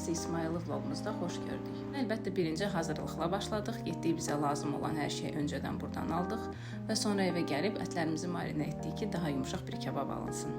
sizi İsmailov vlogumuzda xoş gördük. Əlbəttə birinci hazırlıqla başladıq. Getdik, bizə lazım olan hər şeyi öncədən buradan aldıq və sonra evə gəlib ətlərimizi marinə etdik ki, daha yumşaq bir kebab alınsın.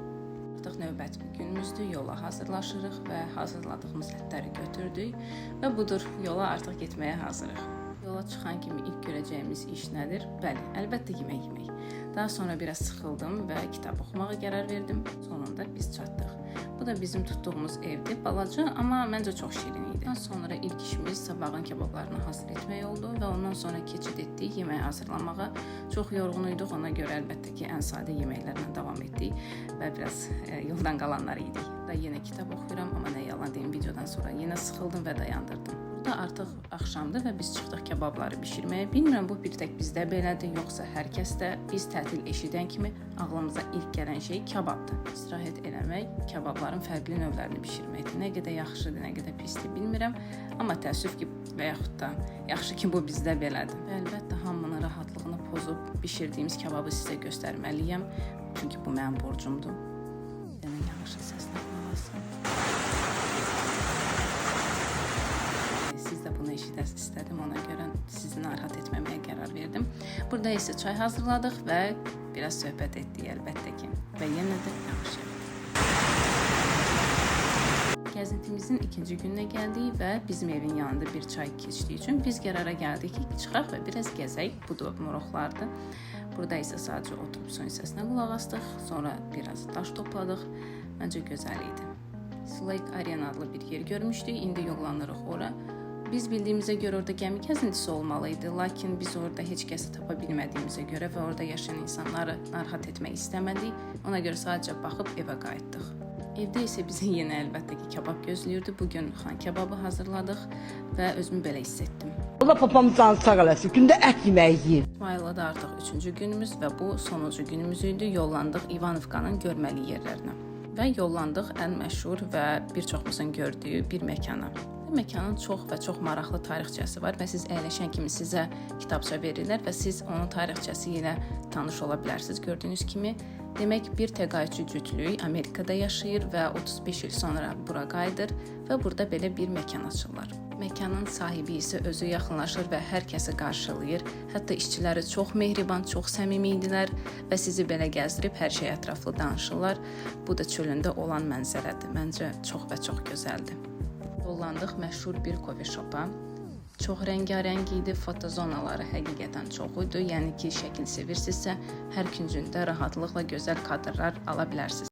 Artıq növbəti günümüzdür, yola hazırlaşırıq və hazırladığımız ətləri götürdük və budur, yola artıq getməyə hazırıq. Yola çıxan kimi ilk görəcəyimiz iş nədir? Bəli, əlbəttə yemək yemək. Daha sonra biraz sıxıldım və kitab oxumağa qərar verdim. Sonunda biz çatdıq. Bu da bizim tutduğumuz evdir. Balaca, amma məncə çox şirin idi. Ondan sonra ilk işimiz sabahın kebablarını hazır etmək oldu və ondan sonra keçid etdik yeməyi hazırlamağa. Çox yorğun idik, ona görə əlbəttə ki, ən sadə yeməklərlə davam etdik və biraz yoldan qalanlar idik. Da yenə kitab oxuyuram, amma nə yalan deyim, videodan sonra yenə sıxıldım və dayandırdım. Burada artıq axşamdır və biz çıxdıq kebabları bişirməyə. Bilmirəm, bu bir tək bizdə belədir, yoxsa hər kəsdə. Biz tətil eşidən kimi ağlımıza ilk gələn şey kebabdır. İstirahət eləmək, kebabların fərqli növlərini bişirməkdir. Nə qədər yaxşıdır, nə qədər pisdir, bilmirəm. Amma təəssüf ki, və yaxud da yaxşı ki, bu bizdə belədir. Və əlbəttə, hamının rahatlığını pozub bişirdiyimiz kebabı sizə göstərməliyəm. Çünki bu mənim borcumdur. Yenə yaxşı səslə qulaq. Siz də bunu eşidəsiniz istədim, ona görə sizi narahat etməməyə qərar verdim. Burada isə çay hazırladıq və biraz söhbət etdik əlbəttə ki. Və yenə də yaxşı. Gəzintimizin ikinci gününə gəldik və bizim evin yanında bir çay keçdiyi üçün biz qərara gəldik ki, çıxaq və biraz gəzək. Bu da moroqlardır. Burada isə sadəcə oturub suyun səsinə qulaq asdıq, sonra biraz daş topladıq. Məncə gözəl idi. Lake Arena adlı bir yer görmüşdük, indi yollanırıq ora. Biz bildiyimizə görə orada gəmi gəzintisi olmalıydı, lakin biz orada heç kəsi tapa bilmədiyimizə görə və orada yaşayan insanları narahat etmək istəmədik. Ona görə sadəcə baxıb evə qayıtdıq. Evdə isə bizi yenə əlbəttə ki, kebab gözləyirdi. Bugün xan kebabı hazırladıq və özümü belə hiss etdim. Allah papamın canı sağ eləsin, gündə ət yeməyi yiyir. İsmailda da artıq 3-cü günümüz və bu sonuncu günümüz idi. Yollandıq Ivanovkanın görməli yerlərinə və yollandıq ən məşhur və bir çoxumuzun gördüyü bir məkana. Məkanın çox və çox maraqlı tarixçəsi var və siz əyləşən kimi sizə kitabça verirlər və siz onun tarixçəsi ilə tanış ola bilərsiniz. Gördüyünüz kimi, demək bir təqaüdçü cütlük Amerikada yaşayır və 35 il sonra bura qayıdır və burada belə bir məkan açırlar. Məkanın sahibi isə özü yaxınlaşır və hər kəsi qarşılayır. Hətta işçiləri çox mehriban, çox səmimi idilər və sizi belə gəzdirib hər şey ətraflı danışırlar. Bu da çölündə olan mənzərədir. Məncə çox və çox gözəldir. Yollandıq məşhur bir coffee shop-a. Çox rəngarəng idi, fotozonaları həqiqətən çox idi. Yəni ki, şəkil sevirsinizsə, hər küncündə rahatlıqla gözəl kadrlar ala bilərsiniz.